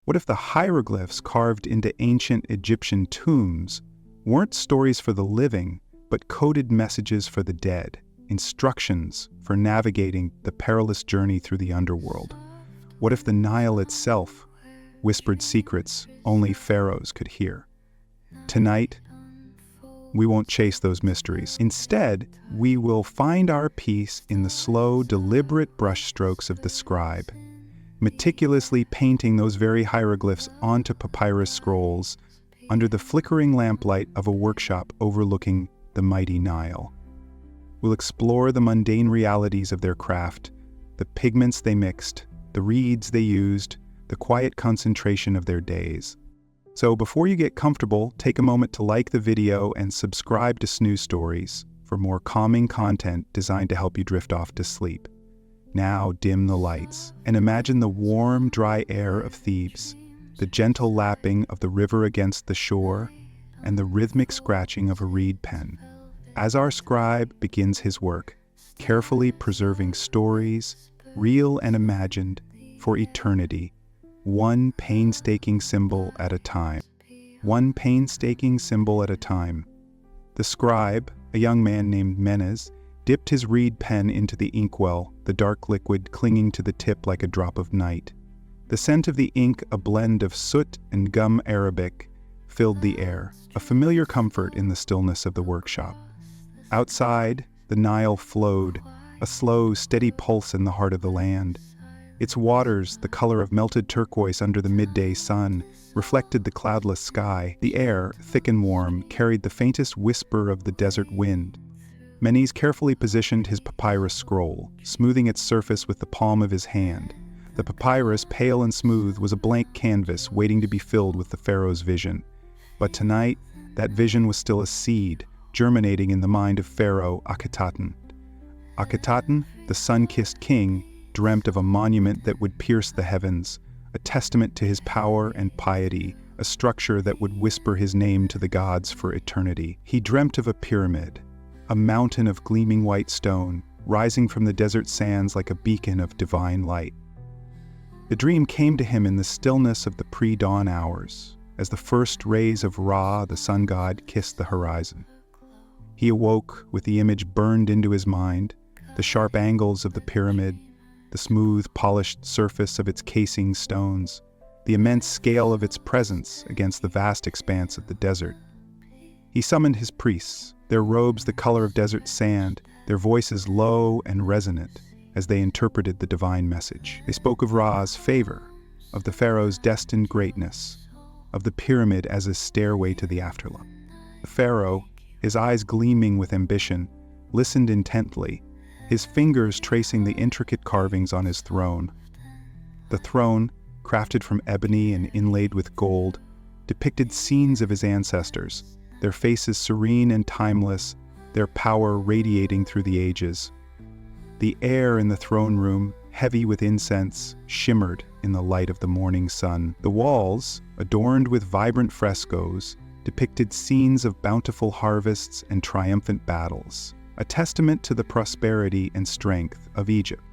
What if the hieroglyphs carved into ancient Egyptian tombs weren't stories for the living, but coded messages for the dead, instructions for navigating the perilous journey through the underworld? What if the Nile itself whispered secrets only pharaohs could hear? Tonight, we won't chase those mysteries. Instead, we will find our peace in the slow, deliberate brushstrokes of the scribe, meticulously painting those very hieroglyphs onto papyrus scrolls under the flickering lamplight of a workshop overlooking the mighty Nile. We'll explore the mundane realities of their craft, the pigments they mixed, the reeds they used, the quiet concentration of their days. So before you get comfortable, take a moment to like the video and subscribe to Snooze Stories for more calming content designed to help you drift off to sleep. Now dim the lights and imagine the warm, dry air of Thebes, the gentle lapping of the river against the shore, and the rhythmic scratching of a reed pen. As our scribe begins his work, carefully preserving stories, real and imagined, for eternity, one painstaking symbol at a time. One painstaking symbol at a time. The scribe, a young man named Menes, dipped his reed pen into the inkwell, the dark liquid clinging to the tip like a drop of night. The scent of the ink, a blend of soot and gum arabic, filled the air, a familiar comfort in the stillness of the workshop. Outside, the Nile flowed, a slow, steady pulse in the heart of the land. Its waters, the color of melted turquoise under the midday sun, reflected the cloudless sky. The air, thick and warm, carried the faintest whisper of the desert wind. Menes carefully positioned his papyrus scroll, smoothing its surface with the palm of his hand. The papyrus, pale and smooth, was a blank canvas waiting to be filled with the pharaoh's vision. But tonight, that vision was still a seed, germinating in the mind of Pharaoh Akhetaten. Akhetaten, the sun-kissed king, dreamt of a monument that would pierce the heavens, a testament to his power and piety, a structure that would whisper his name to the gods for eternity. He dreamt of a pyramid, a mountain of gleaming white stone, rising from the desert sands like a beacon of divine light. The dream came to him in the stillness of the pre-dawn hours, as the first rays of Ra, the sun god, kissed the horizon. He awoke with the image burned into his mind, the sharp angles of the pyramid, the smooth, polished surface of its casing stones, the immense scale of its presence against the vast expanse of the desert. He summoned his priests, their robes the color of desert sand, their voices low and resonant as they interpreted the divine message. They spoke of Ra's favor, of the pharaoh's destined greatness, of the pyramid as a stairway to the afterlife. The pharaoh, his eyes gleaming with ambition, listened intently, his fingers tracing the intricate carvings on his throne. The throne, crafted from ebony and inlaid with gold, depicted scenes of his ancestors, their faces serene and timeless, their power radiating through the ages. The air in the throne room, heavy with incense, shimmered in the light of the morning sun. The walls, adorned with vibrant frescoes, depicted scenes of bountiful harvests and triumphant battles, a testament to the prosperity and strength of Egypt.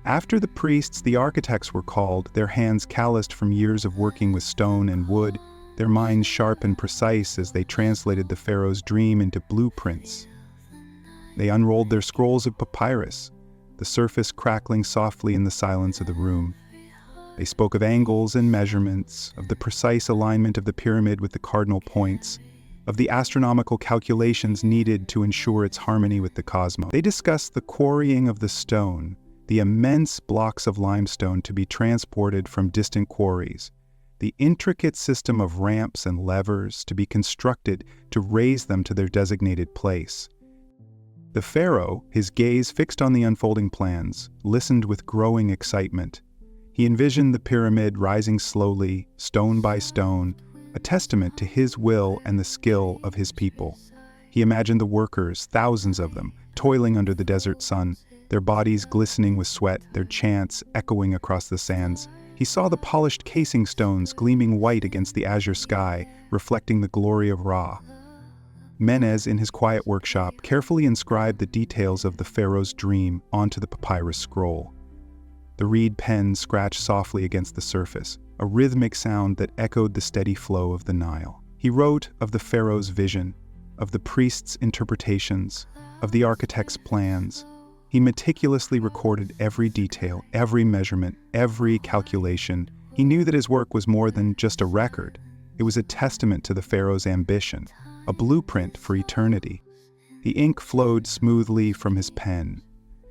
After the priests, the architects were called, their hands calloused from years of working with stone and wood, their minds sharp and precise as they translated the pharaoh's dream into blueprints. They unrolled their scrolls of papyrus, the surface crackling softly in the silence of the room. They spoke of angles and measurements, of the precise alignment of the pyramid with the cardinal points, of the astronomical calculations needed to ensure its harmony with the cosmos. They discussed the quarrying of the stone, the immense blocks of limestone to be transported from distant quarries, the intricate system of ramps and levers to be constructed to raise them to their designated place. The pharaoh, his gaze fixed on the unfolding plans, listened with growing excitement. He envisioned the pyramid rising slowly, stone by stone, a testament to his will and the skill of his people. He imagined the workers, thousands of them, toiling under the desert sun, their bodies glistening with sweat, their chants echoing across the sands. He saw the polished casing stones gleaming white against the azure sky, reflecting the glory of Ra. Menes, in his quiet workshop, carefully inscribed the details of the pharaoh's dream onto the papyrus scroll. The reed pen scratched softly against the surface, a rhythmic sound that echoed the steady flow of the Nile. He wrote of the pharaoh's vision, of the priest's interpretations, of the architect's plans. He meticulously recorded every detail, every measurement, every calculation. He knew that his work was more than just a record. It was a testament to the pharaoh's ambition, a blueprint for eternity. The ink flowed smoothly from his pen,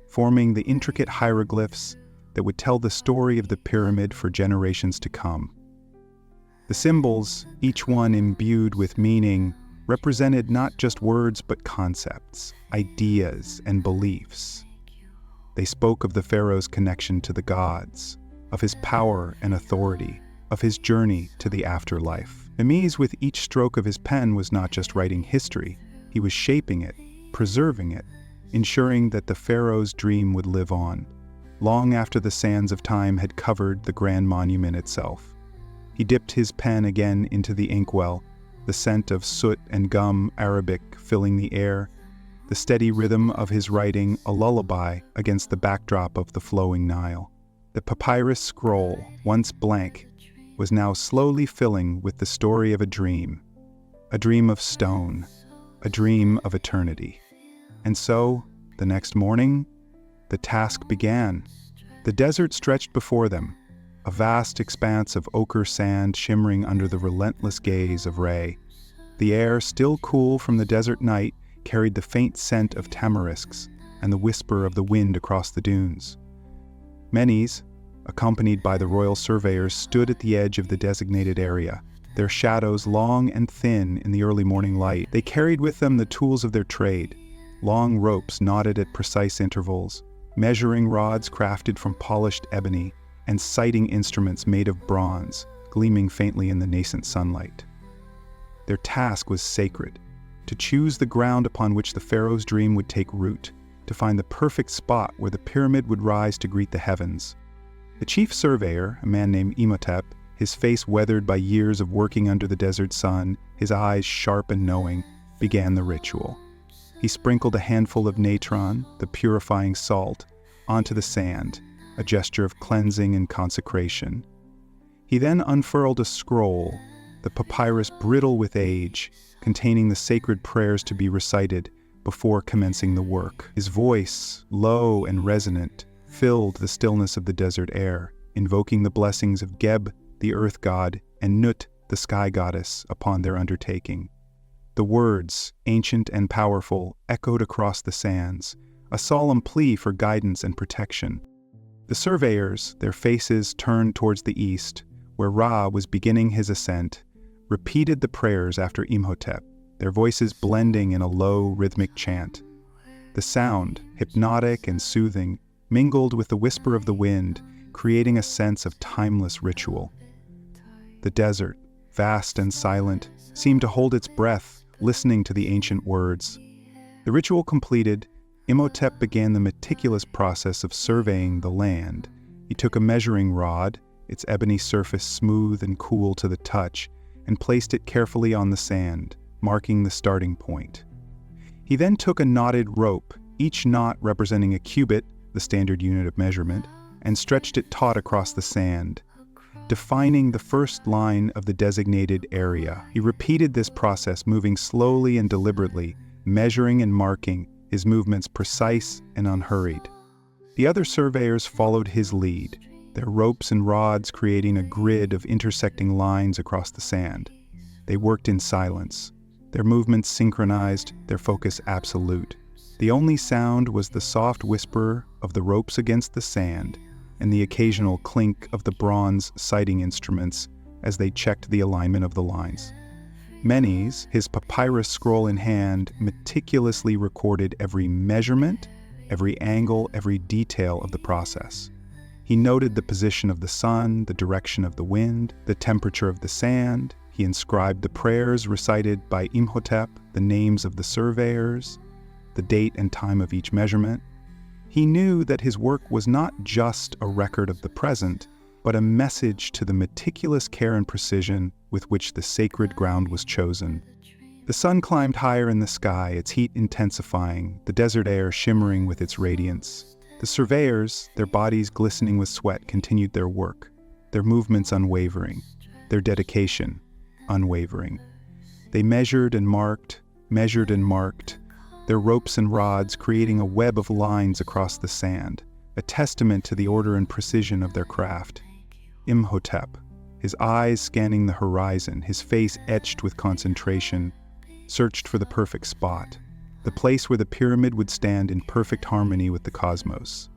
forming the intricate hieroglyphs that would tell the story of the pyramid for generations to come. The symbols, each one imbued with meaning, represented not just words but concepts, ideas, and beliefs. They spoke of the pharaoh's connection to the gods, of his power and authority, of his journey to the afterlife. Memes, with each stroke of his pen, was not just writing history, he was shaping it, preserving it, ensuring that the pharaoh's dream would live on, long after the sands of time had covered the grand monument itself. He dipped his pen again into the inkwell, the scent of soot and gum Arabic filling the air, the steady rhythm of his writing a lullaby against the backdrop of the flowing Nile. The papyrus scroll, once blank, was now slowly filling with the story of a dream of stone, a dream of eternity. And so, the next morning, the task began. The desert stretched before them, a vast expanse of ochre sand shimmering under the relentless gaze of Re. The air, still cool from the desert night, carried the faint scent of tamarisks and the whisper of the wind across the dunes. Menes, accompanied by the royal surveyors, stood at the edge of the designated area, their shadows long and thin in the early morning light. They carried with them the tools of their trade, long ropes knotted at precise intervals, measuring rods crafted from polished ebony, and sighting instruments made of bronze, gleaming faintly in the nascent sunlight. Their task was sacred, to choose the ground upon which the pharaoh's dream would take root, to find the perfect spot where the pyramid would rise to greet the heavens. The chief surveyor, a man named Imhotep, his face weathered by years of working under the desert sun, his eyes sharp and knowing, began the ritual. He sprinkled a handful of natron, the purifying salt, onto the sand, a gesture of cleansing and consecration. He then unfurled a scroll, the papyrus brittle with age, containing the sacred prayers to be recited before commencing the work. His voice, low and resonant, filled the stillness of the desert air, invoking the blessings of Geb, the earth god, and Nut, the sky goddess, upon their undertaking. The words, ancient and powerful, echoed across the sands, a solemn plea for guidance and protection. The surveyors, their faces turned towards the east, where Ra was beginning his ascent, repeated the prayers after Imhotep, their voices blending in a low, rhythmic chant. The sound, hypnotic and soothing, mingled with the whisper of the wind, creating a sense of timeless ritual. The desert, vast and silent, seemed to hold its breath, listening to the ancient words. The ritual completed, Imhotep began the meticulous process of surveying the land. He took a measuring rod, its ebony surface smooth and cool to the touch, and placed it carefully on the sand, marking the starting point. He then took a knotted rope, each knot representing a cubit, the standard unit of measurement, and stretched it taut across the sand, defining the first line of the designated area. He repeated this process, moving slowly and deliberately, measuring and marking, his movements precise and unhurried. The other surveyors followed his lead, their ropes and rods creating a grid of intersecting lines across the sand. They worked in silence, their movements synchronized, their focus absolute. The only sound was the soft whisper of the ropes against the sand and the occasional clink of the bronze sighting instruments as they checked the alignment of the lines. Menes, his papyrus scroll in hand, meticulously recorded every measurement, every angle, every detail of the process. He noted the position of the sun, the direction of the wind, the temperature of the sand. He inscribed the prayers recited by Imhotep, the names of the surveyors, the date and time of each measurement. He knew that his work was not just a record of the present, but a message to the meticulous care and precision with which the sacred ground was chosen. The sun climbed higher in the sky, its heat intensifying, the desert air shimmering with its radiance. The surveyors, their bodies glistening with sweat, continued their work, their movements unwavering, their dedication unwavering. They measured and marked, their ropes and rods creating a web of lines across the sand, a testament to the order and precision of their craft. Imhotep, his eyes scanning the horizon, his face etched with concentration, searched for the perfect spot, the place where the pyramid would stand in perfect harmony with the cosmos.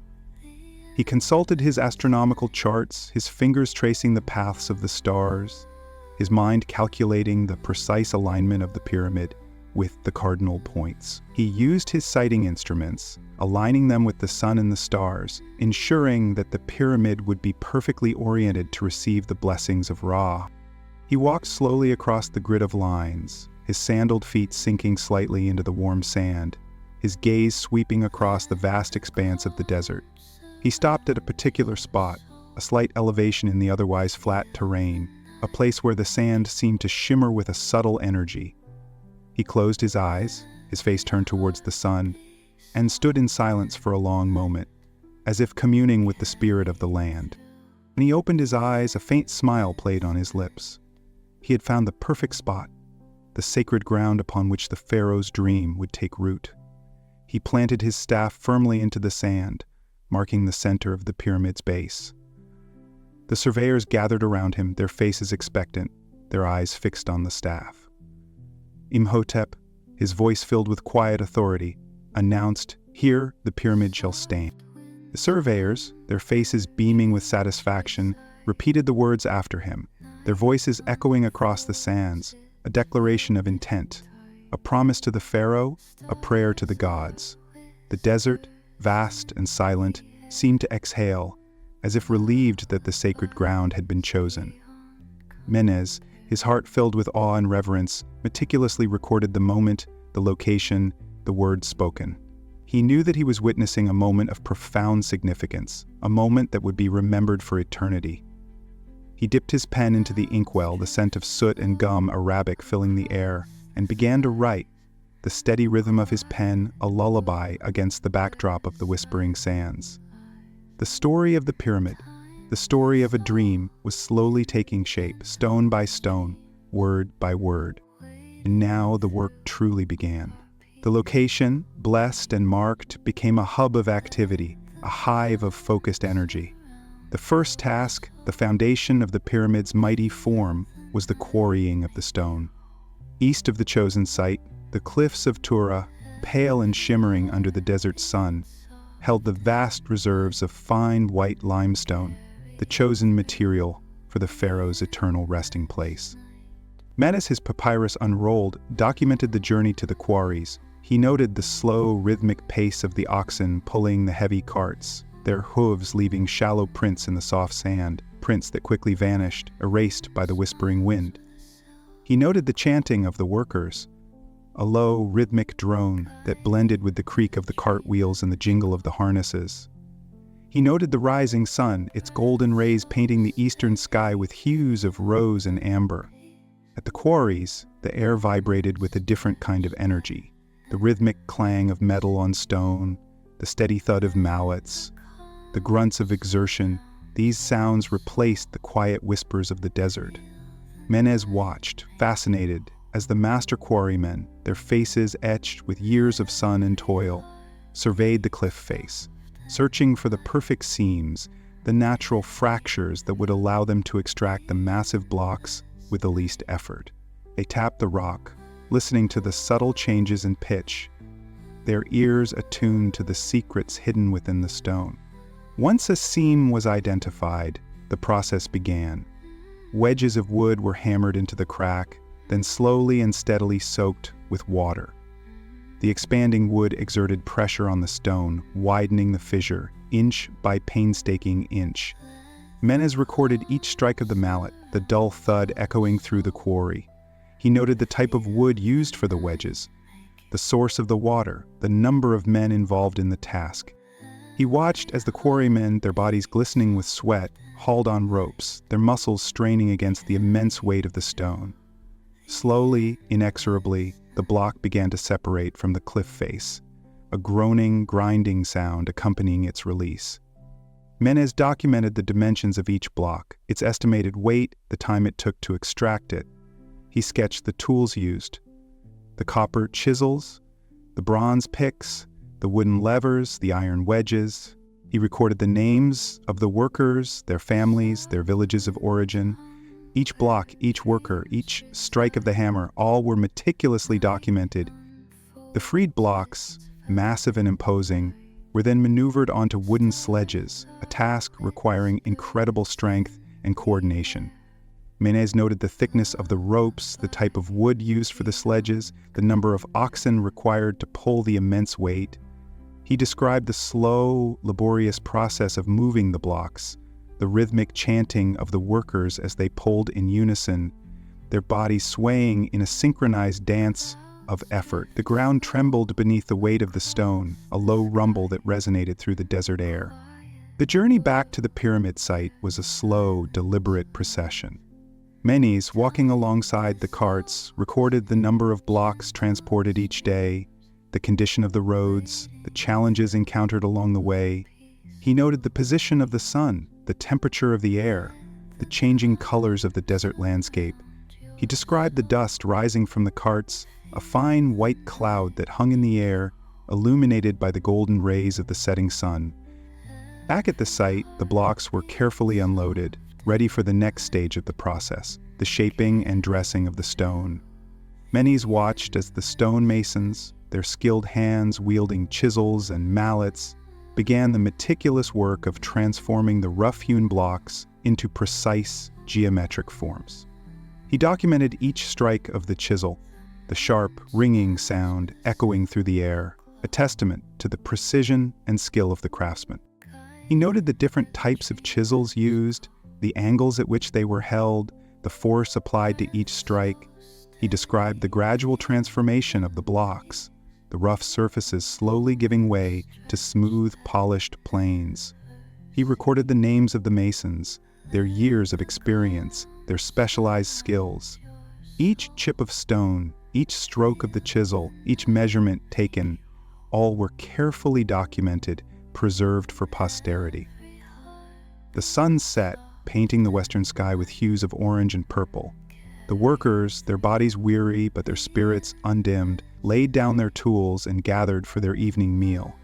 He consulted his astronomical charts, his fingers tracing the paths of the stars, his mind calculating the precise alignment of the pyramid with the cardinal points. He used his sighting instruments, aligning them with the sun and the stars, ensuring that the pyramid would be perfectly oriented to receive the blessings of Ra. He walked slowly across the grid of lines, his sandaled feet sinking slightly into the warm sand, his gaze sweeping across the vast expanse of the desert. He stopped at a particular spot, a slight elevation in the otherwise flat terrain, a place where the sand seemed to shimmer with a subtle energy. He closed his eyes, his face turned towards the sun, and stood in silence for a long moment, as if communing with the spirit of the land. When he opened his eyes, a faint smile played on his lips. He had found the perfect spot, the sacred ground upon which the pharaoh's dream would take root. He planted his staff firmly into the sand, marking the center of the pyramid's base. The surveyors gathered around him, their faces expectant, their eyes fixed on the staff. Imhotep, his voice filled with quiet authority, announced, "Here the pyramid shall stand." The surveyors, their faces beaming with satisfaction, repeated the words after him, their voices echoing across the sands, a declaration of intent, a promise to the pharaoh, a prayer to the gods. The desert, vast and silent, seemed to exhale, as if relieved that the sacred ground had been chosen. Menes, his heart filled with awe and reverence, meticulously recorded the moment, the location, the words spoken. He knew that he was witnessing a moment of profound significance, a moment that would be remembered for eternity. He dipped his pen into the inkwell, the scent of soot and gum Arabic filling the air, and began to write, the steady rhythm of his pen a lullaby against the backdrop of the whispering sands. The story of the pyramid, the story of a dream, was slowly taking shape, stone by stone, word by word. And now the work truly began. The location, blessed and marked, became a hub of activity, a hive of focused energy. The first task, the foundation of the pyramid's mighty form, was the quarrying of the stone. East of the chosen site, the cliffs of Tura, pale and shimmering under the desert sun, held the vast reserves of fine white limestone, the chosen material for the pharaoh's eternal resting place. Menes, his papyrus unrolled, documented the journey to the quarries. He noted the slow, rhythmic pace of the oxen pulling the heavy carts, their hooves leaving shallow prints in the soft sand, prints that quickly vanished, erased by the whispering wind. He noted the chanting of the workers, a low, rhythmic drone that blended with the creak of the cart wheels and the jingle of the harnesses. He noted the rising sun, its golden rays painting the eastern sky with hues of rose and amber. At the quarries, the air vibrated with a different kind of energy, the rhythmic clang of metal on stone, the steady thud of mallets, the grunts of exertion. These sounds replaced the quiet whispers of the desert. Menes watched, fascinated, as the master quarrymen, their faces etched with years of sun and toil, surveyed the cliff face, searching for the perfect seams, the natural fractures that would allow them to extract the massive blocks with the least effort. They tapped the rock, listening to the subtle changes in pitch, their ears attuned to the secrets hidden within the stone. Once a seam was identified, the process began. Wedges of wood were hammered into the crack, then slowly and steadily soaked with water. The expanding wood exerted pressure on the stone, widening the fissure, inch by painstaking inch. Menes recorded each strike of the mallet, the dull thud echoing through the quarry. He noted the type of wood used for the wedges, the source of the water, the number of men involved in the task. He watched as the quarrymen, their bodies glistening with sweat, hauled on ropes, their muscles straining against the immense weight of the stone. Slowly, inexorably, the block began to separate from the cliff face, a groaning, grinding sound accompanying its release. Menez documented the dimensions of each block, its estimated weight, the time it took to extract it. He sketched the tools used: the copper chisels, the bronze picks, the wooden levers, the iron wedges. He recorded the names of the workers, their families, their villages of origin. Each block, each worker, each strike of the hammer, all were meticulously documented. The freed blocks, massive and imposing, were then maneuvered onto wooden sledges, a task requiring incredible strength and coordination. Menez noted the thickness of the ropes, the type of wood used for the sledges, the number of oxen required to pull the immense weight. He described the slow, laborious process of moving the blocks, the rhythmic chanting of the workers as they pulled in unison, their bodies swaying in a synchronized dance of effort. The ground trembled beneath the weight of the stone, a low rumble that resonated through the desert air. The journey back to the pyramid site was a slow, deliberate procession. Menez, walking alongside the carts, recorded the number of blocks transported each day, the condition of the roads, the challenges encountered along the way. He noted the position of the sun, the temperature of the air, the changing colors of the desert landscape. He described the dust rising from the carts, a fine white cloud that hung in the air, illuminated by the golden rays of the setting sun. Back at the site, the blocks were carefully unloaded, ready for the next stage of the process, the shaping and dressing of the stone. Menez watched as the stonemasons, their skilled hands wielding chisels and mallets, began the meticulous work of transforming the rough-hewn blocks into precise geometric forms. He documented each strike of the chisel, the sharp, ringing sound echoing through the air, a testament to the precision and skill of the craftsman. He noted the different types of chisels used, the angles at which they were held, the force applied to each strike. He described the gradual transformation of the blocks, the rough surfaces slowly giving way to smooth, polished plains. He recorded the names of the masons, their years of experience, their specialized skills. Each chip of stone, each stroke of the chisel, each measurement taken, all were carefully documented, preserved for posterity. The sun set, painting the western sky with hues of orange and purple. The workers, their bodies weary but their spirits undimmed, laid down their tools and gathered for their evening meal.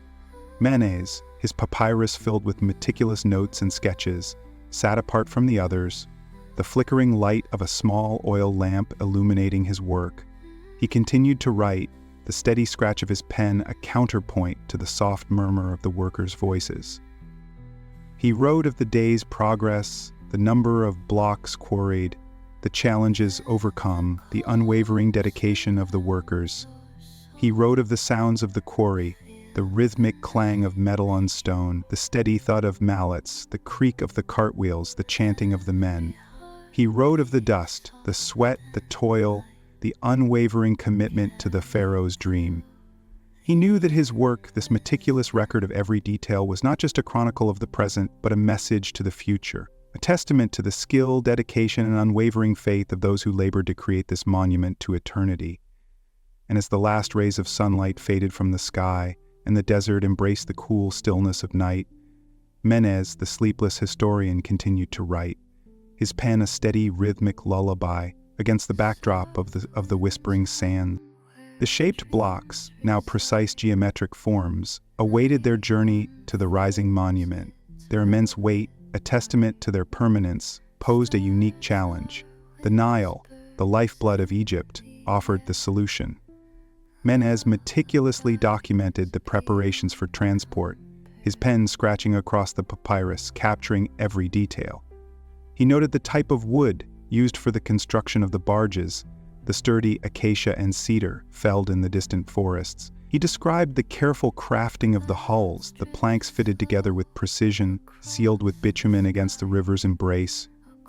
Menez, his papyrus filled with meticulous notes and sketches, sat apart from the others, the flickering light of a small oil lamp illuminating his work. He continued to write, the steady scratch of his pen a counterpoint to the soft murmur of the workers' voices. He wrote of the day's progress, the number of blocks quarried, the challenges overcome, the unwavering dedication of the workers. He wrote of the sounds of the quarry, the rhythmic clang of metal on stone, the steady thud of mallets, the creak of the cartwheels, the chanting of the men. He wrote of the dust, the sweat, the toil, the unwavering commitment to the pharaoh's dream. He knew that his work, this meticulous record of every detail, was not just a chronicle of the present, but a message to the future, a testament to the skill, dedication, and unwavering faith of those who labored to create this monument to eternity. And as the last rays of sunlight faded from the sky, and the desert embraced the cool stillness of night, Menez, the sleepless historian, continued to write, his pen a steady, rhythmic lullaby against the backdrop of the whispering sand. The shaped blocks, now precise geometric forms, awaited their journey to the rising monument. Their immense weight, a testament to their permanence, posed a unique challenge. The Nile, the lifeblood of Egypt, offered the solution. Menez meticulously documented the preparations for transport, his pen scratching across the papyrus, capturing every detail. He noted the type of wood used for the construction of the barges, the sturdy acacia and cedar felled in the distant forests. He described the careful crafting of the hulls, the planks fitted together with precision, sealed with bitumen against the river's embrace.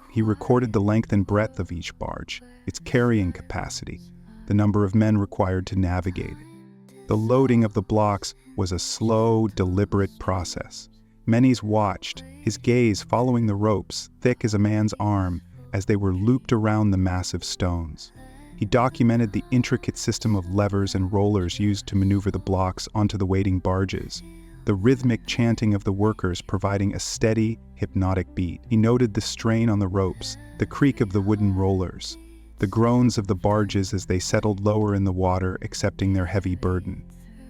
He recorded the length and breadth of each barge, its carrying capacity, the number of men required to navigate. The loading of the blocks was a slow, deliberate process. Menez watched, his gaze following the ropes, thick as a man's arm, as they were looped around the massive stones. He documented the intricate system of levers and rollers used to maneuver the blocks onto the waiting barges, the rhythmic chanting of the workers providing a steady, hypnotic beat. He noted the strain on the ropes, the creak of the wooden rollers, the groans of the barges as they settled lower in the water, accepting their heavy burden.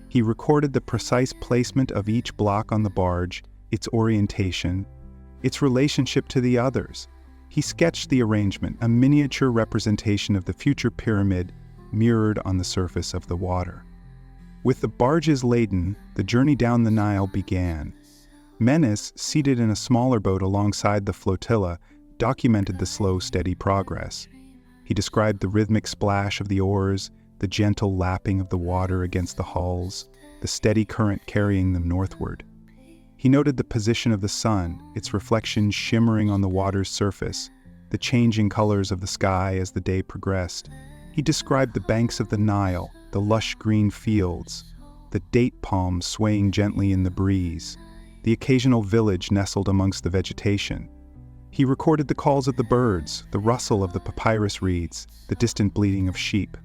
He recorded the precise placement of each block on the barge, its orientation, its relationship to the others. He sketched the arrangement, a miniature representation of the future pyramid mirrored on the surface of the water. With the barges laden, the journey down the Nile began. Menes, seated in a smaller boat alongside the flotilla, documented the slow, steady progress. He described the rhythmic splash of the oars, the gentle lapping of the water against the hulls, the steady current carrying them northward. He noted the position of the sun, its reflection shimmering on the water's surface, the changing colors of the sky as the day progressed. He described the banks of the Nile, the lush green fields, the date palms swaying gently in the breeze, the occasional village nestled amongst the vegetation. He recorded the calls of the birds, the rustle of the papyrus reeds, the distant bleating of sheep.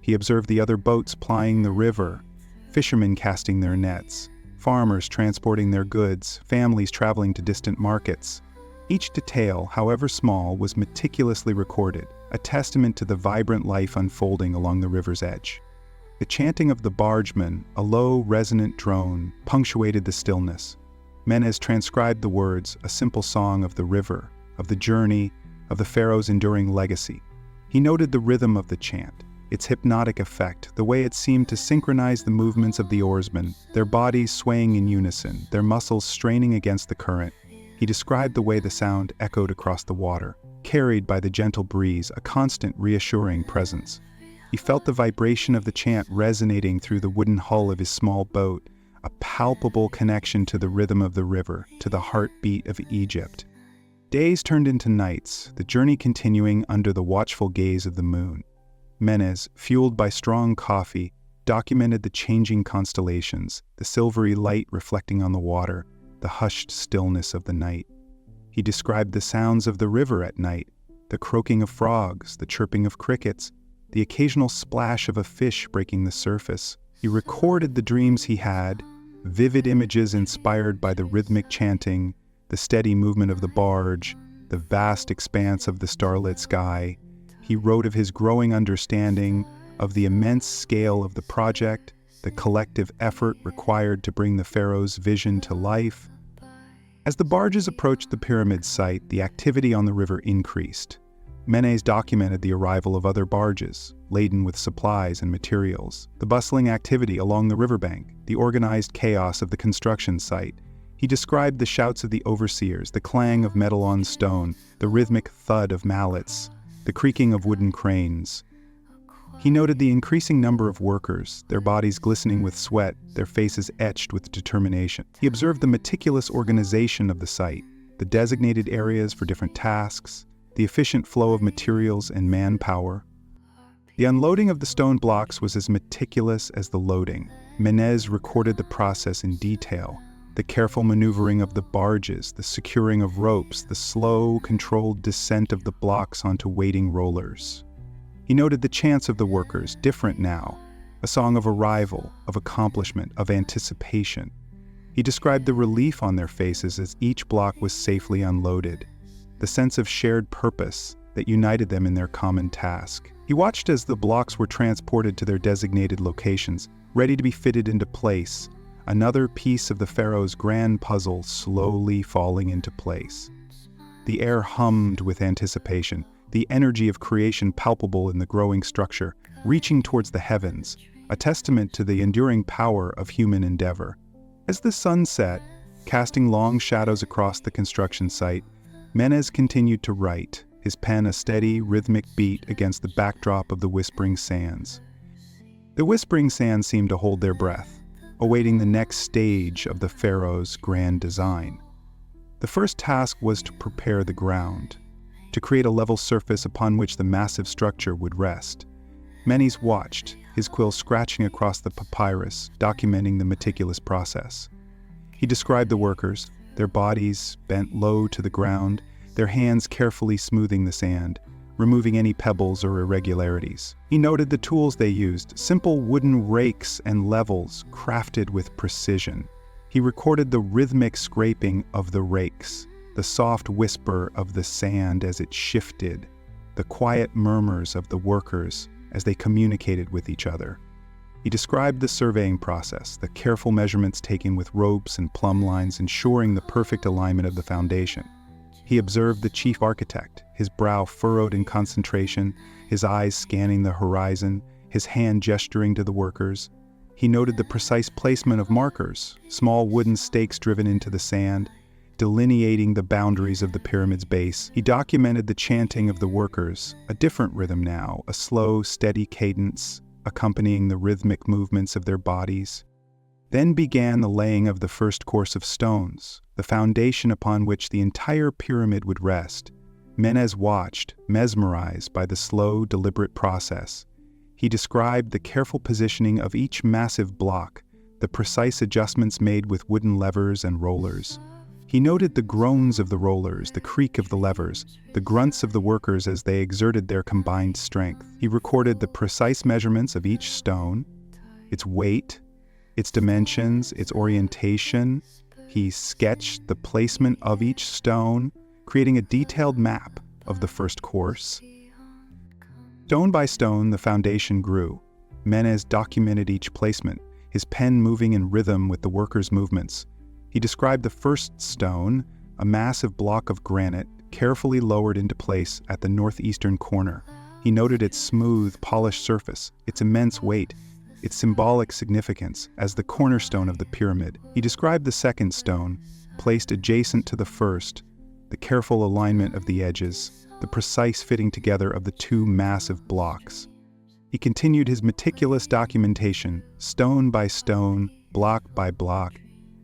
He observed the other boats plying the river, fishermen casting their nets, farmers transporting their goods, families traveling to distant markets. Each detail, however small, was meticulously recorded, a testament to the vibrant life unfolding along the river's edge. The chanting of the bargemen, a low, resonant drone, punctuated the stillness. Menes transcribed the words, a simple song of the river, of the journey, of the pharaoh's enduring legacy. He noted the rhythm of the chant, its hypnotic effect, the way it seemed to synchronize the movements of the oarsmen, their bodies swaying in unison, their muscles straining against the current. He described the way the sound echoed across the water, carried by the gentle breeze, a constant, reassuring presence. He felt the vibration of the chant resonating through the wooden hull of his small boat, a palpable connection to the rhythm of the river, to the heartbeat of Egypt. Days turned into nights, the journey continuing under the watchful gaze of the moon. Menes, fueled by strong coffee, documented the changing constellations, the silvery light reflecting on the water, the hushed stillness of the night. He described the sounds of the river at night, the croaking of frogs, the chirping of crickets, the occasional splash of a fish breaking the surface. He recorded the dreams he had, vivid images inspired by the rhythmic chanting, the steady movement of the barge, the vast expanse of the starlit sky. He wrote of his growing understanding of the immense scale of the project, the collective effort required to bring the pharaoh's vision to life. As the barges approached the pyramid site, the activity on the river increased. Menes documented the arrival of other barges, laden with supplies and materials, the bustling activity along the riverbank, the organized chaos of the construction site. He described the shouts of the overseers, the clang of metal on stone, the rhythmic thud of mallets, the creaking of wooden cranes. He noted the increasing number of workers, their bodies glistening with sweat, their faces etched with determination. He observed the meticulous organization of the site, the designated areas for different tasks, the efficient flow of materials and manpower. The unloading of the stone blocks was as meticulous as the loading. Menes recorded the process in detail, the careful maneuvering of the barges, the securing of ropes, the slow, controlled descent of the blocks onto waiting rollers. He noted the chants of the workers, different now, a song of arrival, of accomplishment, of anticipation. He described the relief on their faces as each block was safely unloaded, the sense of shared purpose that united them in their common task. He watched as the blocks were transported to their designated locations, ready to be fitted into place, another piece of the pharaoh's grand puzzle slowly falling into place. The air hummed with anticipation, the energy of creation palpable in the growing structure, reaching towards the heavens, a testament to the enduring power of human endeavor. As the sun set, casting long shadows across the construction site, Menes continued to write, his pen a steady, rhythmic beat against the backdrop of the whispering sands. The whispering sands seemed to hold their breath, awaiting the next stage of the pharaoh's grand design. The first task was to prepare the ground, to create a level surface upon which the massive structure would rest. Menes watched, his quill scratching across the papyrus, documenting the meticulous process. He described the workers, their bodies bent low to the ground, their hands carefully smoothing the sand, removing any pebbles or irregularities. He noted the tools they used, simple wooden rakes and levels crafted with precision. He recorded the rhythmic scraping of the rakes, the soft whisper of the sand as it shifted, the quiet murmurs of the workers as they communicated with each other. He described the surveying process, the careful measurements taken with ropes and plumb lines ensuring the perfect alignment of the foundation. He observed the chief architect, his brow furrowed in concentration, his eyes scanning the horizon, his hand gesturing to the workers. He noted the precise placement of markers, small wooden stakes driven into the sand, delineating the boundaries of the pyramid's base. He documented the chanting of the workers, a different rhythm now, a slow, steady cadence, accompanying the rhythmic movements of their bodies. Then began the laying of the first course of stones, the foundation upon which the entire pyramid would rest. Menez watched, mesmerized by the slow, deliberate process. He described the careful positioning of each massive block, the precise adjustments made with wooden levers and rollers. He noted the groans of the rollers, the creak of the levers, the grunts of the workers as they exerted their combined strength. He recorded the precise measurements of each stone, its weight, its dimensions, its orientation. He sketched the placement of each stone, creating a detailed map of the first course. Stone by stone, the foundation grew. Menez documented each placement, his pen moving in rhythm with the workers' movements. He described the first stone, a massive block of granite, carefully lowered into place at the northeastern corner. He noted its smooth, polished surface, its immense weight, its symbolic significance as the cornerstone of the pyramid. He described the second stone, placed adjacent to the first, the careful alignment of the edges, the precise fitting together of the two massive blocks. He continued his meticulous documentation, stone by stone, block by block.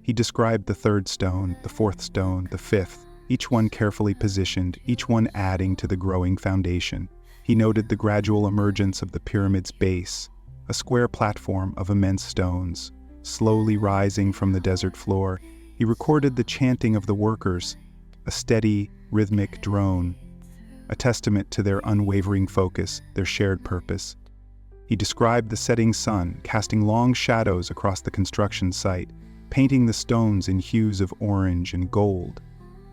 He described the third stone, the fourth stone, the fifth, each one carefully positioned, each one adding to the growing foundation. He noted the gradual emergence of the pyramid's base, a square platform of immense stones, slowly rising from the desert floor. He recorded the chanting of the workers, a steady, rhythmic drone, a testament to their unwavering focus, their shared purpose. He described the setting sun, casting long shadows across the construction site, painting the stones in hues of orange and gold.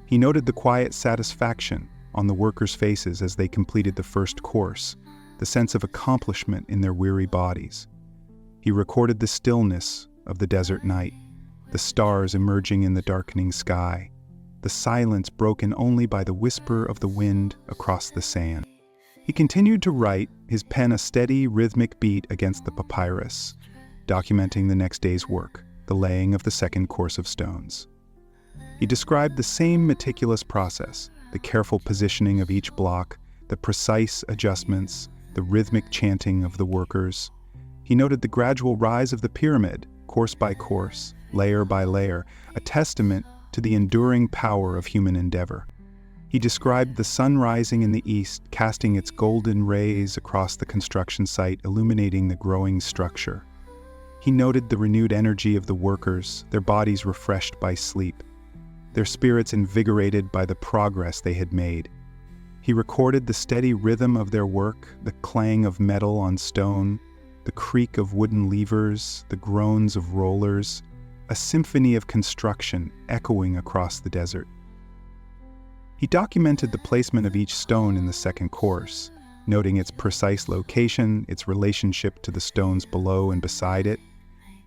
He noted the quiet satisfaction on the workers' faces as they completed the first course, the sense of accomplishment in their weary bodies. He recorded the stillness of the desert night, the stars emerging in the darkening sky, the silence broken only by the whisper of the wind across the sand. He continued to write, his pen a steady, rhythmic beat against the papyrus, documenting the next day's work, the laying of the second course of stones. He described the same meticulous process, the careful positioning of each block, the precise adjustments, the rhythmic chanting of the workers. He noted the gradual rise of the pyramid, course by course, layer by layer, a testament to the enduring power of human endeavor. He described the sun rising in the east, casting its golden rays across the construction site, illuminating the growing structure. He noted the renewed energy of the workers, their bodies refreshed by sleep, their spirits invigorated by the progress they had made. He recorded the steady rhythm of their work, the clang of metal on stone, the creak of wooden levers, the groans of rollers, a symphony of construction echoing across the desert. He documented the placement of each stone in the second course, noting its precise location, its relationship to the stones below and beside it.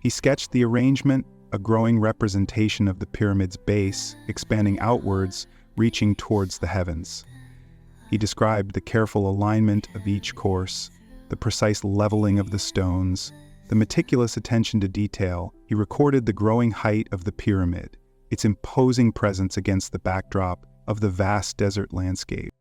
He sketched the arrangement, a growing representation of the pyramid's base, expanding outwards, reaching towards the heavens. He described the careful alignment of each course, the precise leveling of the stones, the meticulous attention to detail. He recorded the growing height of the pyramid, its imposing presence against the backdrop of the vast desert landscape.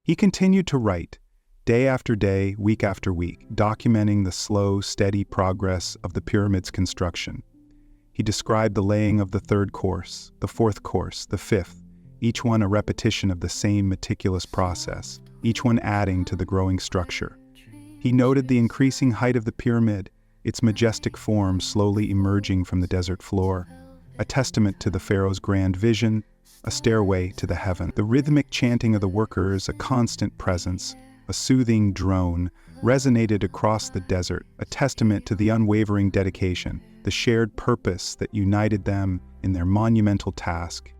He continued to write, day after day, week after week, documenting the slow, steady progress of the pyramid's construction. He described the laying of the third course, the fourth course, the fifth, each one a repetition of the same meticulous process, each one adding to the growing structure. He noted the increasing height of the pyramid, its majestic form slowly emerging from the desert floor, a testament to the pharaoh's grand vision, a stairway to the heaven. The rhythmic chanting of the workers, a constant presence, a soothing drone, resonated across the desert, a testament to the unwavering dedication, the shared purpose that united them in their monumental task.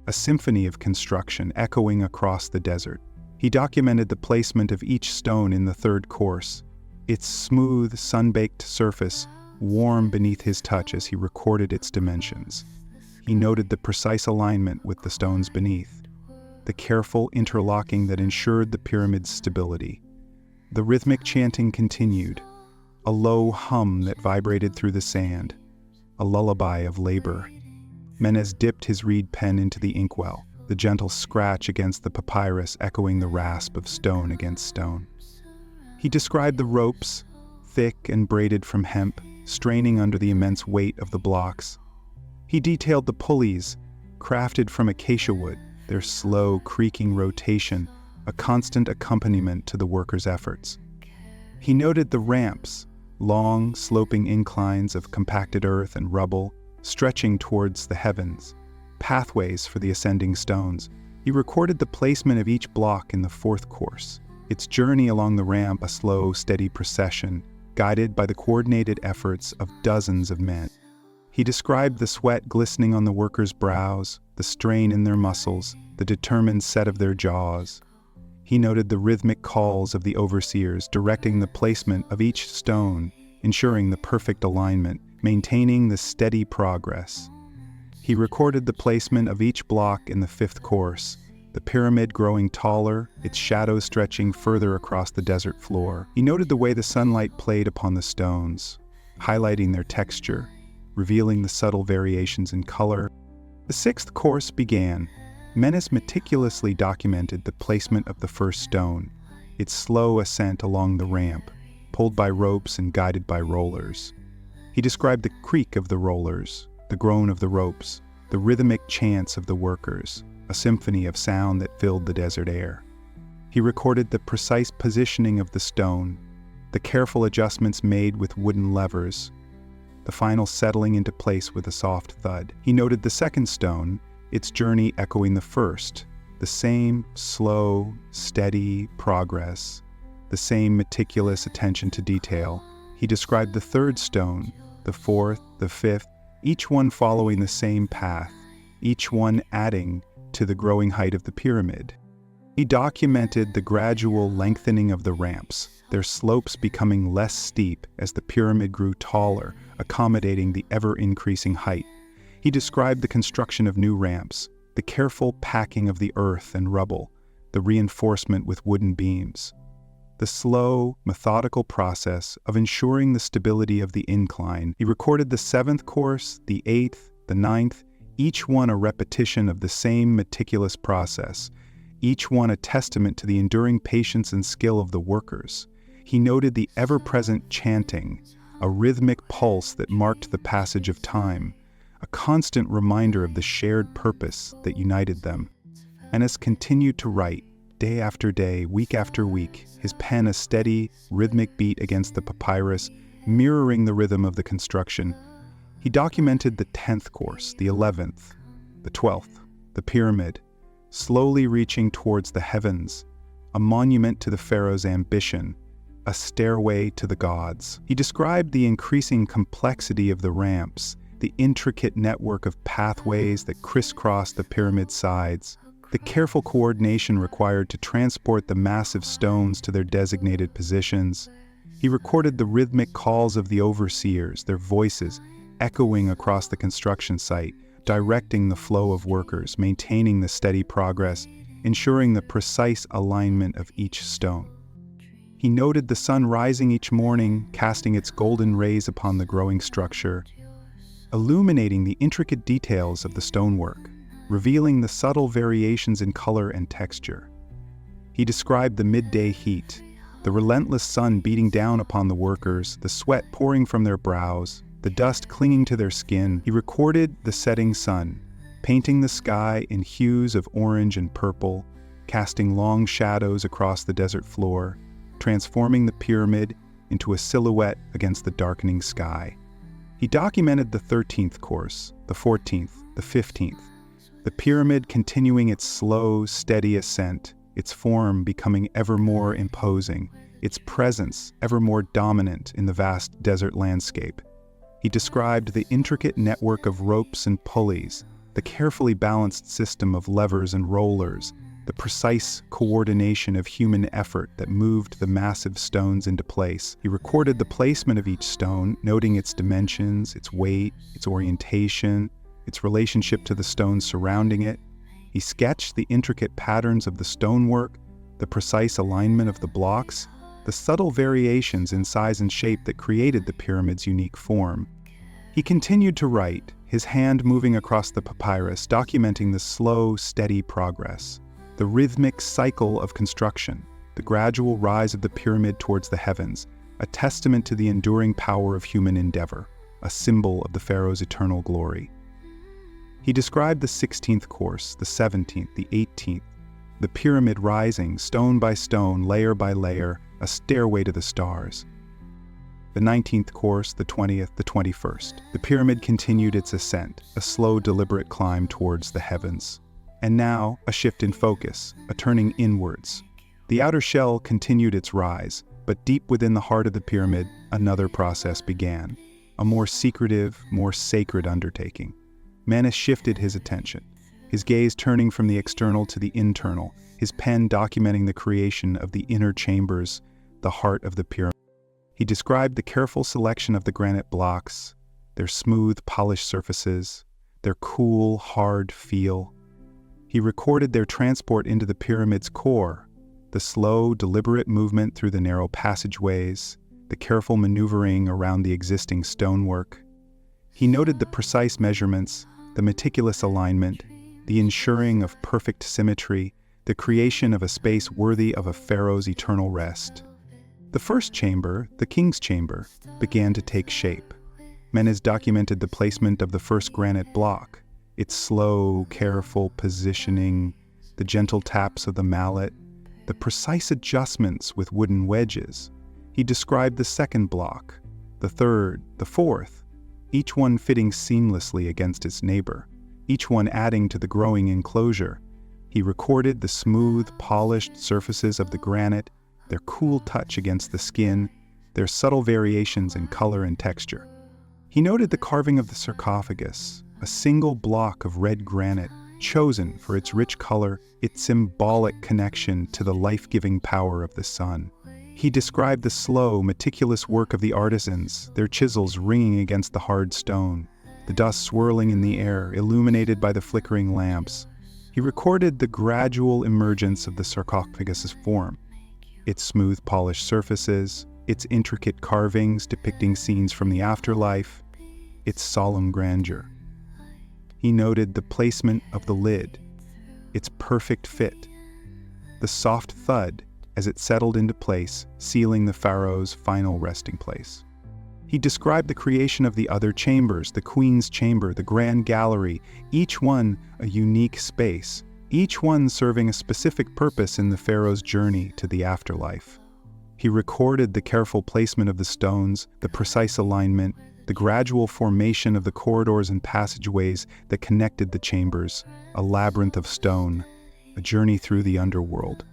A symphony of construction echoing across the desert. He documented the placement of each stone in the third course, its smooth, sun-baked surface warm beneath his touch as he recorded its dimensions. He noted the precise alignment with the stones beneath, the careful interlocking that ensured the pyramid's stability. The rhythmic chanting continued, a low hum that vibrated through the sand, a lullaby of labor. Menes dipped his reed pen into the inkwell, the gentle scratch against the papyrus echoing the rasp of stone against stone. He described the ropes, thick and braided from hemp, straining under the immense weight of the blocks. He detailed the pulleys, crafted from acacia wood, their slow, creaking rotation, a constant accompaniment to the workers' efforts. He noted the ramps, long, sloping inclines of compacted earth and rubble, stretching towards the heavens, pathways for the ascending stones. He recorded the placement of each block in the fourth course, its journey along the ramp a slow, steady procession, guided by the coordinated efforts of dozens of men. He described the sweat glistening on the workers' brows, the strain in their muscles, the determined set of their jaws. He noted the rhythmic calls of the overseers directing the placement of each stone, ensuring the perfect alignment, maintaining the steady progress. He recorded the placement of each block in the fifth course, the pyramid growing taller, its shadows stretching further across the desert floor. He noted the way the sunlight played upon the stones, highlighting their texture, revealing the subtle variations in color. The sixth course began. Menes meticulously documented the placement of the first stone, its slow ascent along the ramp, pulled by ropes and guided by rollers. He described the creak of the rollers, the groan of the ropes, the rhythmic chants of the workers, a symphony of sound that filled the desert air. He recorded the precise positioning of the stone, the careful adjustments made with wooden levers, the final settling into place with a soft thud. He noted the second stone, its journey echoing the first, the same slow, steady progress, the same meticulous attention to detail. He described the third stone, the fourth, the fifth, each one following the same path, each one adding to the growing height of the pyramid. He documented the gradual lengthening of the ramps, their slopes becoming less steep as the pyramid grew taller, accommodating the ever-increasing height. He described the construction of new ramps, the careful packing of the earth and rubble, the reinforcement with wooden beams, the slow, methodical process of ensuring the stability of the incline. He recorded the seventh course, the eighth, the ninth, each one a repetition of the same meticulous process, each one a testament to the enduring patience and skill of the workers. He noted the ever-present chanting, a rhythmic pulse that marked the passage of time, a constant reminder of the shared purpose that united them. Menes continued to write, day after day, week after week, his pen a steady, rhythmic beat against the papyrus, mirroring the rhythm of the construction. He documented the 10th course, the 11th, the 12th, the pyramid, slowly reaching towards the heavens, a monument to the pharaoh's ambition, a stairway to the gods. He described the increasing complexity of the ramps, the intricate network of pathways that crisscrossed the pyramid's sides, the careful coordination required to transport the massive stones to their designated positions. He recorded the rhythmic calls of the overseers, their voices echoing across the construction site, directing the flow of workers, maintaining the steady progress, ensuring the precise alignment of each stone. He noted the sun rising each morning, casting its golden rays upon the growing structure, illuminating the intricate details of the stonework, revealing the subtle variations in color and texture. He described the midday heat, the relentless sun beating down upon the workers, the sweat pouring from their brows, the dust clinging to their skin. He recorded the setting sun, painting the sky in hues of orange and purple, casting long shadows across the desert floor, transforming the pyramid into a silhouette against the darkening sky. He documented the 13th course, the 14th, the 15th, the pyramid continuing its slow, steady ascent, its form becoming ever more imposing, its presence ever more dominant in the vast desert landscape. He described the intricate network of ropes and pulleys, the carefully balanced system of levers and rollers, the precise coordination of human effort that moved the massive stones into place. He recorded the placement of each stone, noting its dimensions, its weight, its orientation, its relationship to the stones surrounding it. He sketched the intricate patterns of the stonework, the precise alignment of the blocks, the subtle variations in size and shape that created the pyramid's unique form. He continued to write, his hand moving across the papyrus, documenting the slow, steady progress, the rhythmic cycle of construction, the gradual rise of the pyramid towards the heavens, a testament to the enduring power of human endeavor, a symbol of the pharaoh's eternal glory. He described the 16th course, the 17th, the 18th, the pyramid rising, stone by stone, layer by layer, a stairway to the stars. The 19th course, the 20th, the 21st. The pyramid continued its ascent, a slow, deliberate climb towards the heavens. And now, a shift in focus, a turning inwards. The outer shell continued its rise, but deep within the heart of the pyramid, another process began, a more secretive, more sacred undertaking. Menes shifted his attention, his gaze turning from the external to the internal, his pen documenting the creation of the inner chambers, the heart of the pyramid. He described the careful selection of the granite blocks, their smooth, polished surfaces, their cool, hard feel. He recorded their transport into the pyramid's core, the slow, deliberate movement through the narrow passageways, the careful maneuvering around the existing stonework. He noted the precise measurements, the meticulous alignment, the ensuring of perfect symmetry, the creation of a space worthy of a pharaoh's eternal rest. The first chamber, the king's chamber, began to take shape. Menes documented the placement of the first granite block, its slow, careful positioning, the gentle taps of the mallet, the precise adjustments with wooden wedges. He described the second block, the third, the fourth, each one fitting seamlessly against its neighbor, each one adding to the growing enclosure. He recorded the smooth, polished surfaces of the granite, their cool touch against the skin, their subtle variations in color and texture. He noted the carving of the sarcophagus, a single block of red granite, chosen for its rich color, its symbolic connection to the life-giving power of the sun. He described the slow, meticulous work of the artisans, their chisels ringing against the hard stone, the dust swirling in the air, illuminated by the flickering lamps. He recorded the gradual emergence of the sarcophagus's form, its smooth, polished surfaces, its intricate carvings depicting scenes from the afterlife, its solemn grandeur. He noted the placement of the lid, its perfect fit, the soft thud as it settled into place, sealing the pharaoh's final resting place. He described the creation of the other chambers, the queen's chamber, the grand gallery, each one a unique space, each one serving a specific purpose in the pharaoh's journey to the afterlife. He recorded the careful placement of the stones, the precise alignment, the gradual formation of the corridors and passageways that connected the chambers, a labyrinth of stone, a journey through the underworld.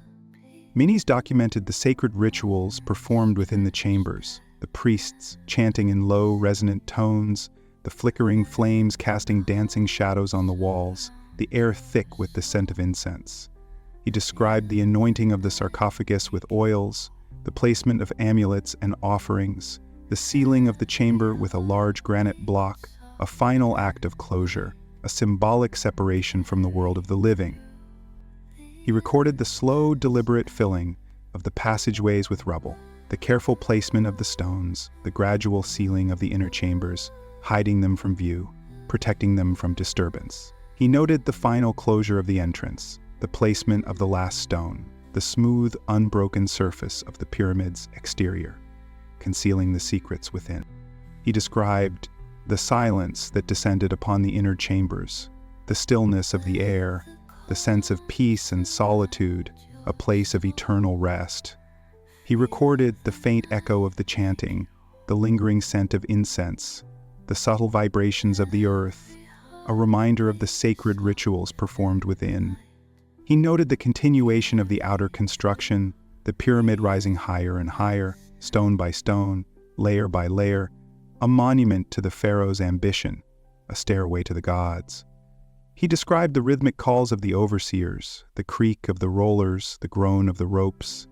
Menes documented the sacred rituals performed within the chambers, the priests chanting in low, resonant tones, the flickering flames casting dancing shadows on the walls, the air thick with the scent of incense. He described the anointing of the sarcophagus with oils, the placement of amulets and offerings, the sealing of the chamber with a large granite block, a final act of closure, a symbolic separation from the world of the living. He recorded the slow, deliberate filling of the passageways with rubble, the careful placement of the stones, the gradual sealing of the inner chambers, hiding them from view, protecting them from disturbance. He noted the final closure of the entrance, the placement of the last stone, the smooth, unbroken surface of the pyramid's exterior, concealing the secrets within. He described the silence that descended upon the inner chambers, the stillness of the air, the sense of peace and solitude, a place of eternal rest. He recorded the faint echo of the chanting, the lingering scent of incense, the subtle vibrations of the earth, a reminder of the sacred rituals performed within. He noted the continuation of the outer construction, the pyramid rising higher and higher, stone by stone, layer by layer, a monument to the pharaoh's ambition, a stairway to the gods. He described the rhythmic calls of the overseers, the creak of the rollers, the groan of the ropes,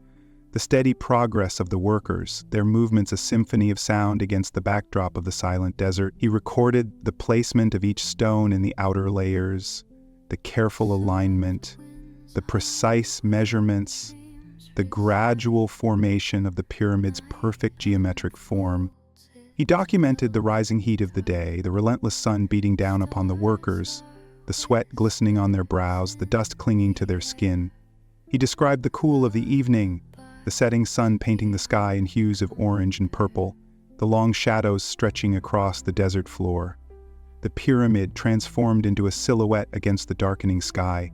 the steady progress of the workers, their movements a symphony of sound against the backdrop of the silent desert. He recorded the placement of each stone in the outer layers, the careful alignment, the precise measurements, the gradual formation of the pyramid's perfect geometric form. He documented the rising heat of the day, the relentless sun beating down upon the workers, the sweat glistening on their brows, the dust clinging to their skin. He described the cool of the evening, the setting sun painting the sky in hues of orange and purple, the long shadows stretching across the desert floor. The pyramid transformed into a silhouette against the darkening sky.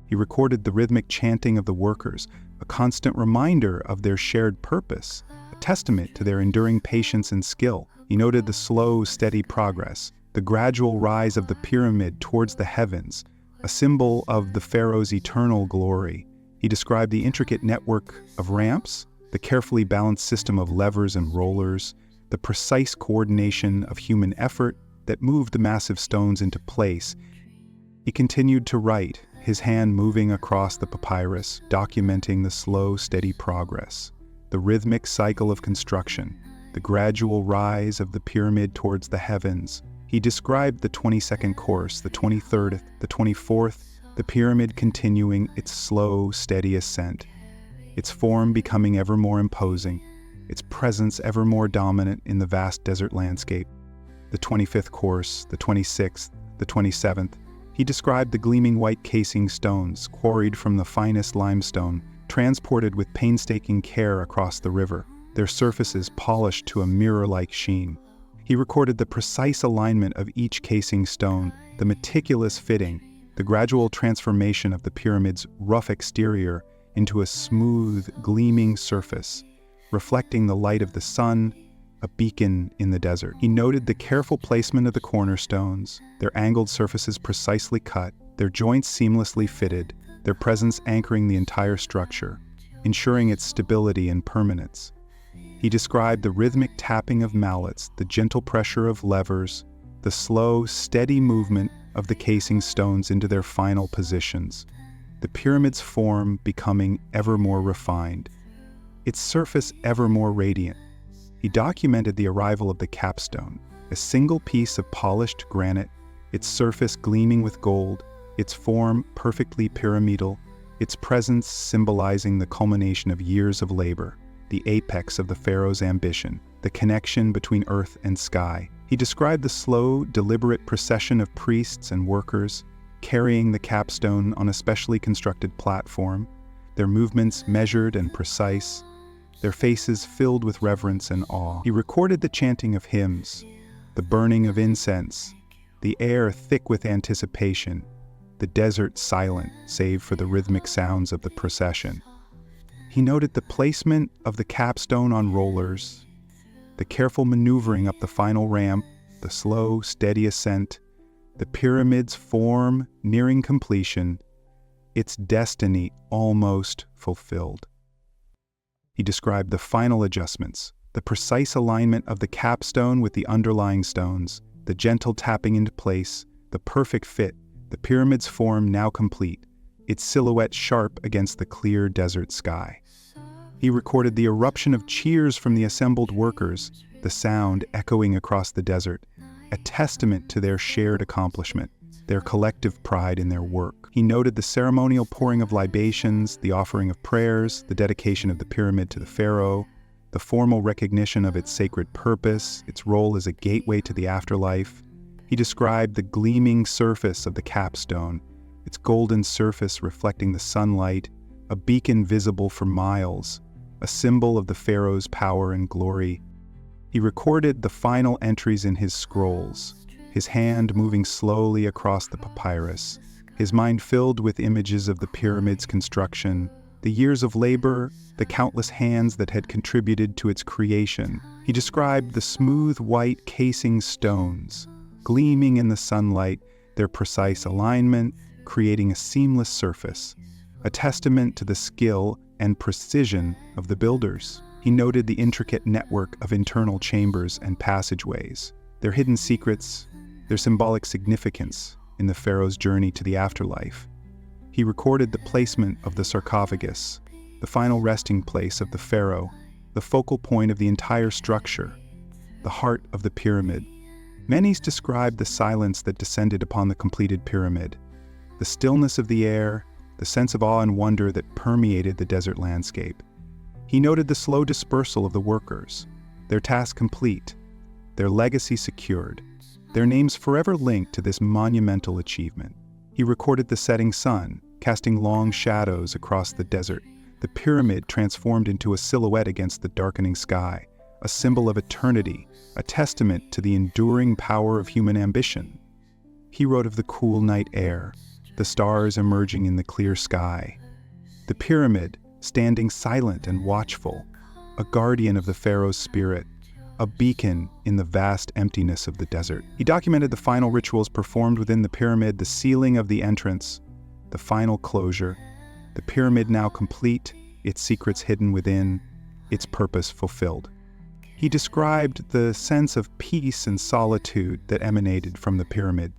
He recorded the rhythmic chanting of the workers, a constant reminder of their shared purpose, a testament to their enduring patience and skill. He noted the slow, steady progress, the gradual rise of the pyramid towards the heavens, a symbol of the pharaoh's eternal glory. He described the intricate network of ramps, the carefully balanced system of levers and rollers, the precise coordination of human effort that moved the massive stones into place. He continued to write, his hand moving across the papyrus, documenting the slow, steady progress, the rhythmic cycle of construction, the gradual rise of the pyramid towards the heavens. He described the 22nd course, the 23rd, the 24th, the pyramid continuing its slow, steady ascent, its form becoming ever more imposing, its presence ever more dominant in the vast desert landscape. The 25th course, the 26th, the 27th, he described the gleaming white casing stones, quarried from the finest limestone, transported with painstaking care across the river, their surfaces polished to a mirror-like sheen. He recorded the precise alignment of each casing stone, the meticulous fitting, the gradual transformation of the pyramid's rough exterior into a smooth, gleaming surface, reflecting the light of the sun, a beacon in the desert. He noted the careful placement of the cornerstones, their angled surfaces precisely cut, their joints seamlessly fitted, their presence anchoring the entire structure, ensuring its stability and permanence. He described the rhythmic tapping of mallets, the gentle pressure of levers, the slow, steady movement of the casing stones into their final positions, the pyramid's form becoming ever more refined, its surface ever more radiant. He documented the arrival of the capstone, a single piece of polished granite, its surface gleaming with gold, its form perfectly pyramidal, its presence symbolizing the culmination of years of labor, the apex of the pharaoh's ambition, the connection between earth and sky. He described the slow, deliberate procession of priests and workers, carrying the capstone on a specially constructed platform, their movements measured and precise, their faces filled with reverence and awe. He recorded the chanting of hymns, the burning of incense, the air thick with anticipation, the desert silent save for the rhythmic sounds of the procession. He noted the placement of the capstone on rollers, the careful maneuvering up the final ramp, the slow, steady ascent, the pyramid's form nearing completion, its destiny almost fulfilled. He described the final adjustments, the precise alignment of the capstone with the underlying stones, the gentle tapping into place, the perfect fit, the pyramid's form now complete, its silhouette sharp against the clear desert sky. He recorded the eruption of cheers from the assembled workers, the sound echoing across the desert, a testament to their shared accomplishment, their collective pride in their work. He noted the ceremonial pouring of libations, the offering of prayers, the dedication of the pyramid to the pharaoh, the formal recognition of its sacred purpose, its role as a gateway to the afterlife. He described the gleaming surface of the capstone, its golden surface reflecting the sunlight, a beacon visible for miles, a symbol of the pharaoh's power and glory. He recorded the final entries in his scrolls, his hand moving slowly across the papyrus, his mind filled with images of the pyramid's construction, the years of labor, the countless hands that had contributed to its creation. He described the smooth white casing stones, gleaming in the sunlight, their precise alignment, creating a seamless surface, a testament to the skill and precision of the builders. He noted the intricate network of internal chambers and passageways, their hidden secrets, their symbolic significance in the pharaoh's journey to the afterlife. He recorded the placement of the sarcophagus, the final resting place of the pharaoh, the focal point of the entire structure, the heart of the pyramid. Menes described the silence that descended upon the completed pyramid, the stillness of the air, the sense of awe and wonder that permeated the desert landscape. He noted the slow dispersal of the workers, their task complete, their legacy secured, their names forever linked to this monumental achievement. He recorded the setting sun, casting long shadows across the desert, the pyramid transformed into a silhouette against the darkening sky, a symbol of eternity, a testament to the enduring power of human ambition. He wrote of the cool night air, the stars emerging in the clear sky, the pyramid standing silent and watchful, a guardian of the pharaoh's spirit, a beacon in the vast emptiness of the desert. He documented the final rituals performed within the pyramid, the sealing of the entrance, the final closure, the pyramid now complete, its secrets hidden within, its purpose fulfilled. He described the sense of peace and solitude that emanated from the pyramid,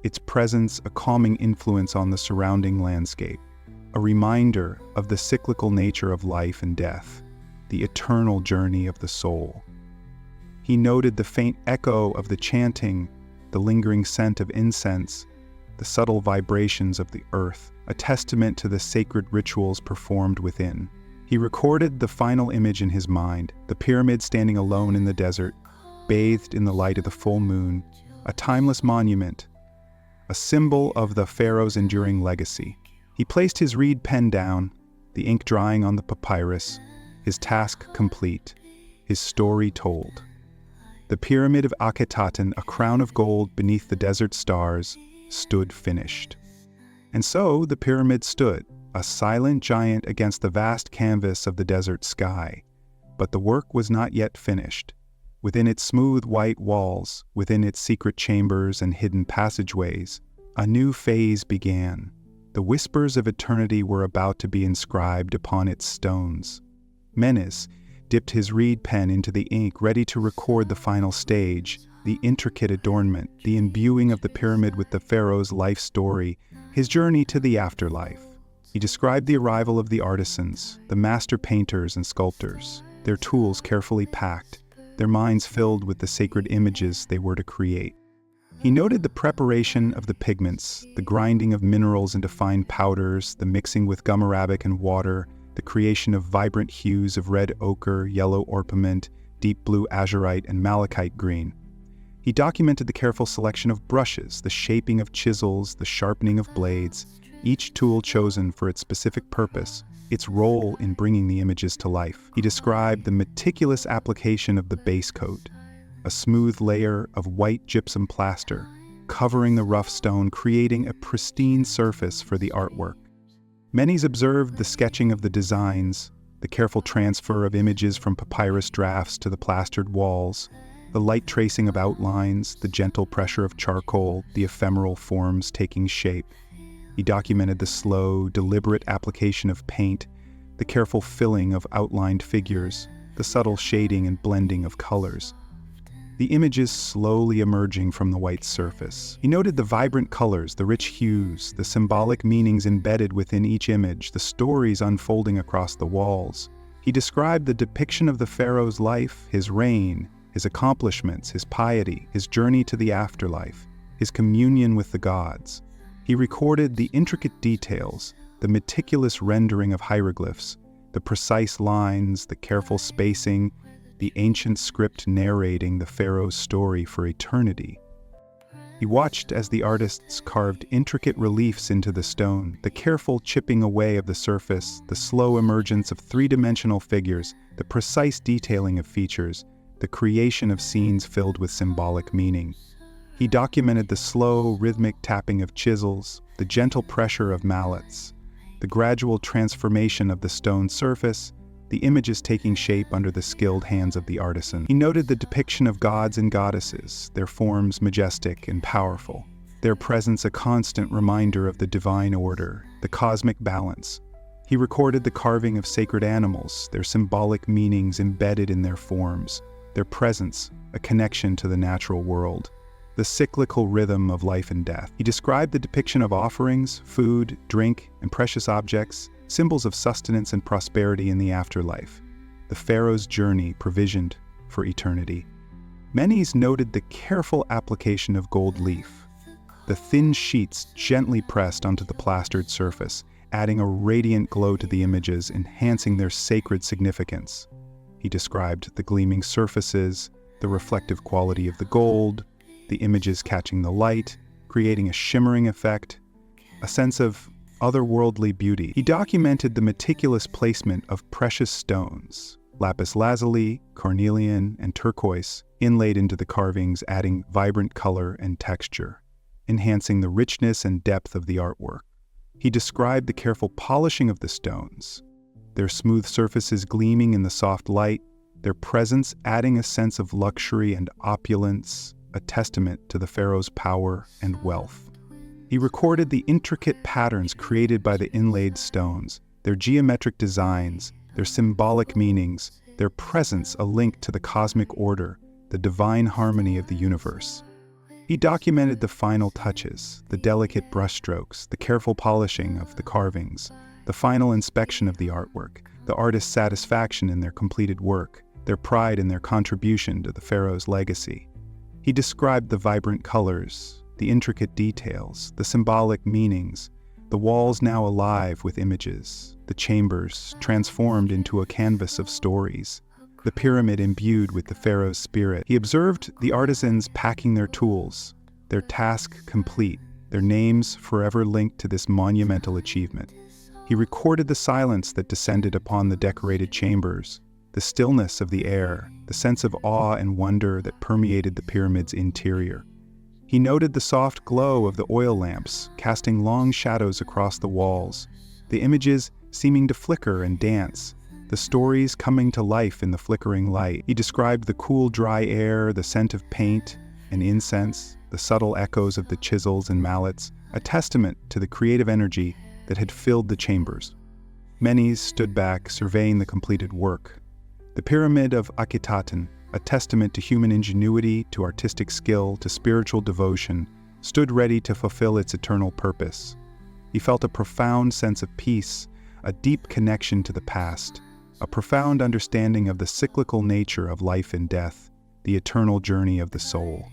its presence a calming influence on the surrounding landscape, a reminder of the cyclical nature of life and death, the eternal journey of the soul. He noted the faint echo of the chanting, the lingering scent of incense, the subtle vibrations of the earth, a testament to the sacred rituals performed within. He recorded the final image in his mind, the pyramid standing alone in the desert, bathed in the light of the full moon, a timeless monument, a symbol of the pharaoh's enduring legacy. He placed his reed pen down, the ink drying on the papyrus, his task complete, his story told. The pyramid of Akhetaten, a crown of gold beneath the desert stars, stood finished. And so the pyramid stood, a silent giant against the vast canvas of the desert sky. But the work was not yet finished. Within its smooth white walls, within its secret chambers and hidden passageways, a new phase began. The whispers of eternity were about to be inscribed upon its stones. Menes dipped his reed pen into the ink, ready to record the final stage, the intricate adornment, the imbuing of the pyramid with the pharaoh's life story, his journey to the afterlife. He described the arrival of the artisans, the master painters and sculptors, their tools carefully packed, their minds filled with the sacred images they were to create. He noted the preparation of the pigments, the grinding of minerals into fine powders, the mixing with gum arabic and water, the creation of vibrant hues of red ochre, yellow orpiment, deep blue azurite, and malachite green. He documented the careful selection of brushes, the shaping of chisels, the sharpening of blades, each tool chosen for its specific purpose, its role in bringing the images to life. He described the meticulous application of the base coat, a smooth layer of white gypsum plaster, covering the rough stone, creating a pristine surface for the artwork. Menes observed the sketching of the designs, the careful transfer of images from papyrus drafts to the plastered walls, the light tracing of outlines, the gentle pressure of charcoal, the ephemeral forms taking shape. He documented the slow, deliberate application of paint, the careful filling of outlined figures, the subtle shading and blending of colors. The images slowly emerging from the white surface. He noted the vibrant colors, the rich hues, the symbolic meanings embedded within each image, the stories unfolding across the walls. He described the depiction of the pharaoh's life, his reign, his accomplishments, his piety, his journey to the afterlife, his communion with the gods. He recorded the intricate details, the meticulous rendering of hieroglyphs, the precise lines, the careful spacing, the ancient script narrating the pharaoh's story for eternity. He watched as the artists carved intricate reliefs into the stone, the careful chipping away of the surface, the slow emergence of three-dimensional figures, the precise detailing of features, the creation of scenes filled with symbolic meaning. He documented the slow, rhythmic tapping of chisels, the gentle pressure of mallets, the gradual transformation of the stone surface, the images taking shape under the skilled hands of the artisan. He noted the depiction of gods and goddesses, their forms majestic and powerful, their presence a constant reminder of the divine order, the cosmic balance. He recorded the carving of sacred animals, their symbolic meanings embedded in their forms, their presence, a connection to the natural world, the cyclical rhythm of life and death. He described the depiction of offerings, food, drink, and precious objects, symbols of sustenance and prosperity in the afterlife, the pharaoh's journey provisioned for eternity. Menes noted the careful application of gold leaf, the thin sheets gently pressed onto the plastered surface, adding a radiant glow to the images, enhancing their sacred significance. He described the gleaming surfaces, the reflective quality of the gold, the images catching the light, creating a shimmering effect, a sense of otherworldly beauty. He documented the meticulous placement of precious stones, lapis lazuli, carnelian, and turquoise, inlaid into the carvings, adding vibrant color and texture, enhancing the richness and depth of the artwork. He described the careful polishing of the stones, their smooth surfaces gleaming in the soft light, their presence adding a sense of luxury and opulence, a testament to the pharaoh's power and wealth. He recorded the intricate patterns created by the inlaid stones, their geometric designs, their symbolic meanings, their presence a link to the cosmic order, the divine harmony of the universe. He documented the final touches, the delicate brushstrokes, the careful polishing of the carvings, the final inspection of the artwork, the artist's satisfaction in their completed work, their pride in their contribution to the pharaoh's legacy. He described the vibrant colors, the intricate details, the symbolic meanings, the walls now alive with images, the chambers transformed into a canvas of stories, the pyramid imbued with the pharaoh's spirit. He observed the artisans packing their tools, their task complete, their names forever linked to this monumental achievement. He recorded the silence that descended upon the decorated chambers, the stillness of the air, the sense of awe and wonder that permeated the pyramid's interior. He noted the soft glow of the oil lamps, casting long shadows across the walls, the images seeming to flicker and dance, the stories coming to life in the flickering light. He described the cool, dry air, the scent of paint and incense, the subtle echoes of the chisels and mallets, a testament to the creative energy that had filled the chambers. Menes stood back, surveying the completed work. The Pyramid of Akhetaten, a testament to human ingenuity, to artistic skill, to spiritual devotion, stood ready to fulfill its eternal purpose. He felt a profound sense of peace, a deep connection to the past, a profound understanding of the cyclical nature of life and death, the eternal journey of the soul.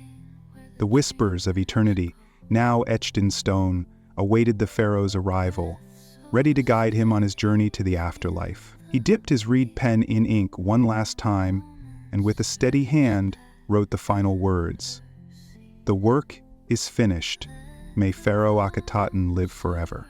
The whispers of eternity, now etched in stone, awaited the pharaoh's arrival, ready to guide him on his journey to the afterlife. He dipped his reed pen in ink one last time, and with a steady hand wrote the final words. "The work is finished. May Pharaoh Akhetaten live forever."